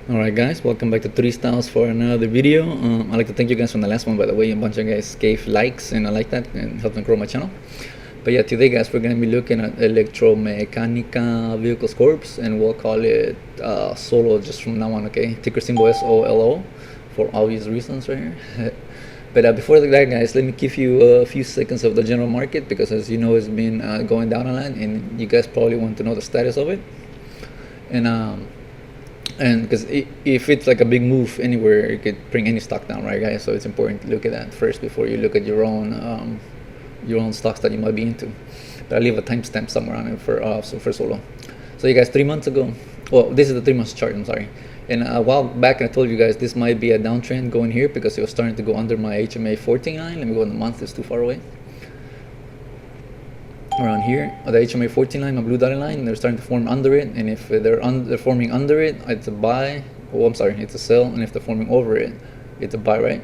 Alright guys, welcome back to 3 Styles for another video. I'd like to thank you guys from the last one, by the way. A bunch of guys gave likes and I like that and helped them grow my channel. But yeah, today guys, we're going to be looking at Electromeccanica Vehicles Corp, and we'll call it Solo just from now on, okay? Ticker symbol SOLO for obvious reasons right here. But before that guys, let me give you a few seconds of the general market, because as you know, it's been going down a lot and you guys probably want to know the status of it. And because if it's like a big move anywhere, it could bring any stock down, right guys? So it's important to look at that first before you look at your own stocks that you might be into. But I'll leave a timestamp somewhere on it for Solo. So you guys, 3 months ago, well, this is the 3 months chart, I'm sorry. And a while back I told you guys this might be a downtrend going here because it was starting to go under my HMA 14 line. Let me go in the month, it's too far away. Around here, the HMA 14 line, my blue dotted line, they're starting to form under it, and if they're forming under it, it's a buy. Oh, I'm sorry, it's a sell, and if they're forming over it, it's a buy, right?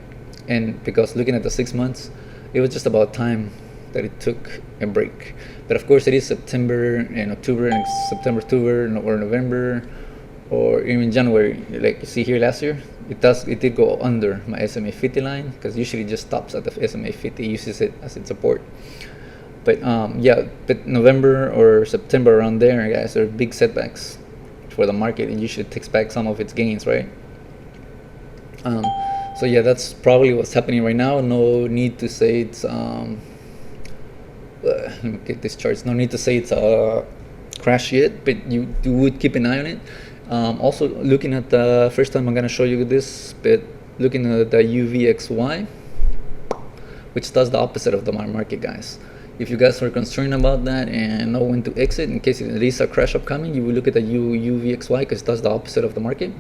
And because looking at the 6 months, it was just about time that it took a break. But of course, it is September and October, and September, October, or November, or even January. Like you see here last year, it did go under my SMA 50 line, because usually it just stops at the SMA 50, uses it as its support. But yeah, but November or September around there, guys, are big setbacks for the market, and usually takes back some of its gains, right? So yeah, that's probably what's happening right now. No need to say it's let me get this chart. No need to say it's a crash yet, but you would keep an eye on it. Also, looking at the first time I'm gonna show you this, but looking at the UVXY, which does the opposite of the market, guys. If you guys are concerned about that and know when to exit in case there is a crash upcoming, you will look at the UVXY, because it does the opposite of the market.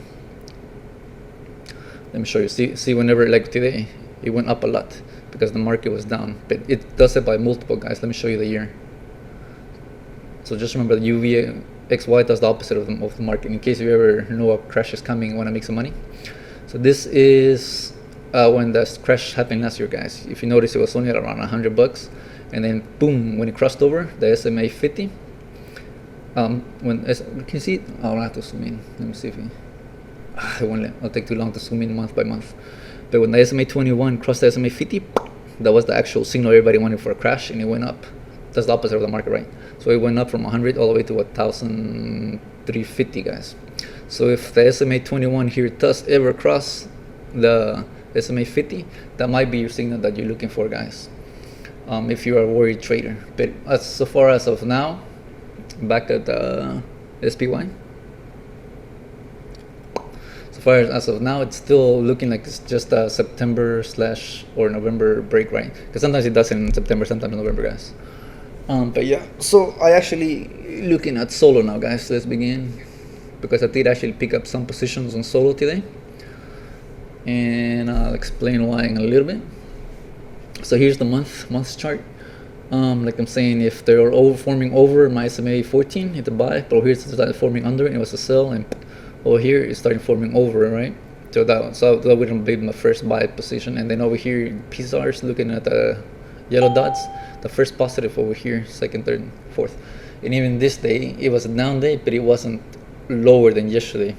Let me show you. See, whenever, like today, it went up a lot because the market was down, but it does it by multiple, guys. Let me show you the year. So just remember, the UVXY does the opposite of the market, in case you ever know a crash is coming and want to make some money. So this is when the crash happened last year, guys. If you notice, it was only at around $100. And then boom, when it crossed over the SMA 50, when you can see it, I'll have to zoom in. Let me see if it'll take too long to zoom in month by month. But when the SMA 21 crossed the SMA 50, that was the actual signal everybody wanted for a crash, and it went up. That's the opposite of the market, right? So it went up from 100 all the way to 1,350, guys. So if the SMA 21 here does ever cross the SMA 50, that might be your signal that you're looking for, guys. If you are a worried trader. But so far as of now, back at the SPY, so far as of now, it's still looking like it's just a September / or November break, right? Because sometimes it does in September, sometimes in November, guys. But yeah, so I actually looking at Solo now, guys. Let's begin, because I did actually pick up some positions on Solo today, and I'll explain why in a little bit. So here's the month chart. Like I'm saying, if they're forming over my SMA 14, it's a buy. But over here, it started forming under it, it was a sell. And over here, it's starting forming over, right? So that would be my first buy position. And then over here, PSRs, looking at the yellow dots, the first positive over here, second, third, fourth. And even this day, it was a down day, but it wasn't lower than yesterday.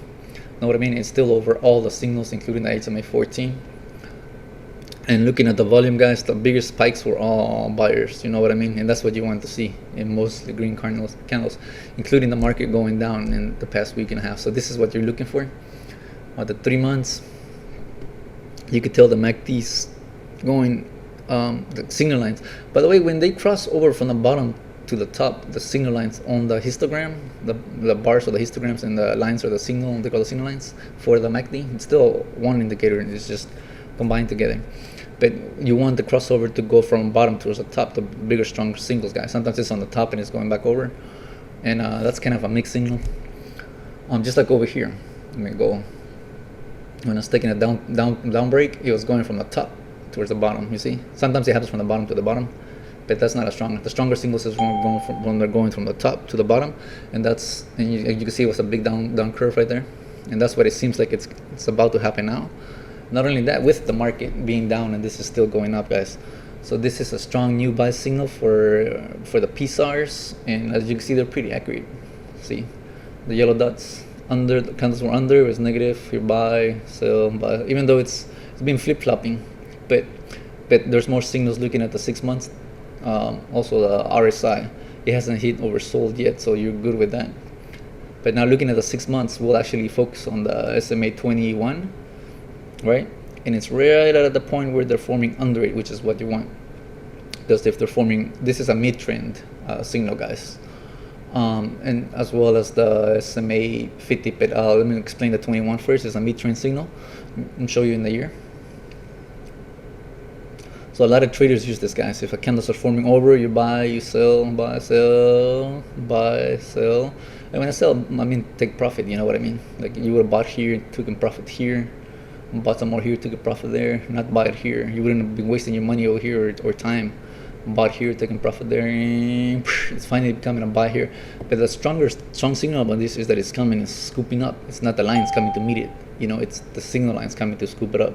Know what I mean? It's still over all the signals, including the SMA 14. And looking at the volume, guys, the biggest spikes were all buyers, you know what I mean? And that's what you want to see in mostly green candles, including the market going down in the past week and a half. So this is what you're looking for. The 3 months, you could tell the MACD's going, the signal lines. By the way, when they cross over from the bottom to the top, the signal lines on the histogram, the bars are the histograms and the lines are the signal, they call the signal lines for the MACD. It's still one indicator, and it's just combined together. But you want the crossover to go from bottom towards the top, the bigger, stronger signals, guys. Sometimes it's on the top and it's going back over, and that's kind of a mixed signal. Just like over here, let me go. When I was taking a down break, it was going from the top towards the bottom. You see, sometimes it happens from the bottom to the bottom, but that's not as strong. The stronger signals is when they're going from the top to the bottom, and you can see it was a big down curve right there, and that's what it seems like it's about to happen now. Not only that, with the market being down, and this is still going up, guys. So this is a strong new buy signal for the PSRs, and as you can see, they're pretty accurate. See the yellow dots, under, the candles were under, it was negative, you buy, sell, buy, even though it's been flip-flopping, but there's more signals looking at the 6 months. Also the RSI, it hasn't hit oversold yet, so you're good with that. But now looking at the 6 months, we'll actually focus on the SMA 21, right? And it's right at the point where they're forming under it, which is what you want. Because if they're forming, this is a mid-trend signal, guys. And as well as the SMA 50, but let me explain the 21 first. It's a mid-trend signal. I'll show you in the year. So a lot of traders use this, guys. If a candles are forming over, you buy, you sell, buy, sell, buy, sell. And when I sell, I mean take profit, you know what I mean? Like you would have bought here, took a profit here, bought some more here, took a profit there, not buy it here. You wouldn't have been wasting your money over here or time. Bought here, taking profit there, it's finally becoming a buy here. But the strong signal about this is that it's coming, it's scooping up. It's not the lines coming to meet it, you know, it's the signal lines coming to scoop it up.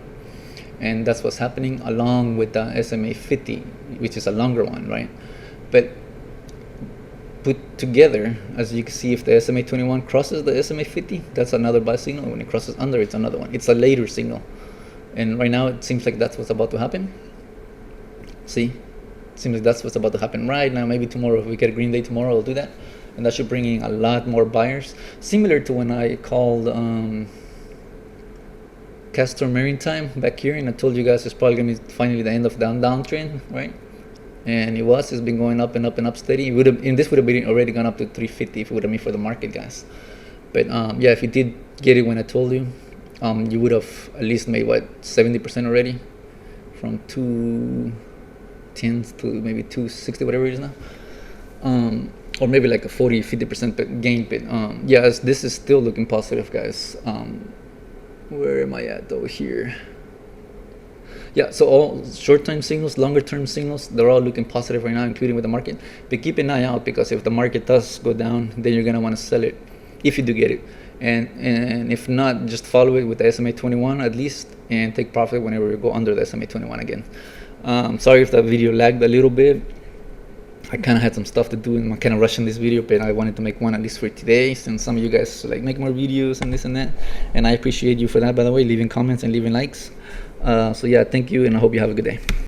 And that's what's happening along with the SMA 50, which is a longer one, right? But put together, as you can see, if the SMA 21 crosses the SMA 50, that's another buy signal. When it crosses under, it's another one. It's a later signal. And right now, it seems like that's what's about to happen. See? It seems like that's what's about to happen right now. Maybe tomorrow, if we get a green day tomorrow, I'll do that. And that should bring in a lot more buyers. Similar to when I called Castor Maritime back here, and I told you guys it's probably going to be finally the end of the downtrend, right? And it's been going up and up and up steady. This would have been already gone up to 350 if it would have been for the market, guys. But yeah, if you did get it when I told you, you would have at least made what, 70% already, from 210 to maybe 260, whatever it is now, or maybe like a 40-50% gain. But yeah, this is still looking positive, guys. Where am I at though? Here. Yeah, so all short-term signals, longer-term signals, they're all looking positive right now, including with the market. But keep an eye out, because if the market does go down, then you're gonna want to sell it if you do get it. And if not, just follow it with the SMA 21 at least, and take profit whenever you go under the SMA 21 again. Sorry if that video lagged a little bit. I kind of had some stuff to do, and I'm kind of rushing this video, but I wanted to make one at least for today, since some of you guys like make more videos and this and that, and I appreciate you for that, by the way, leaving comments and leaving likes. So yeah, thank you, and I hope you have a good day.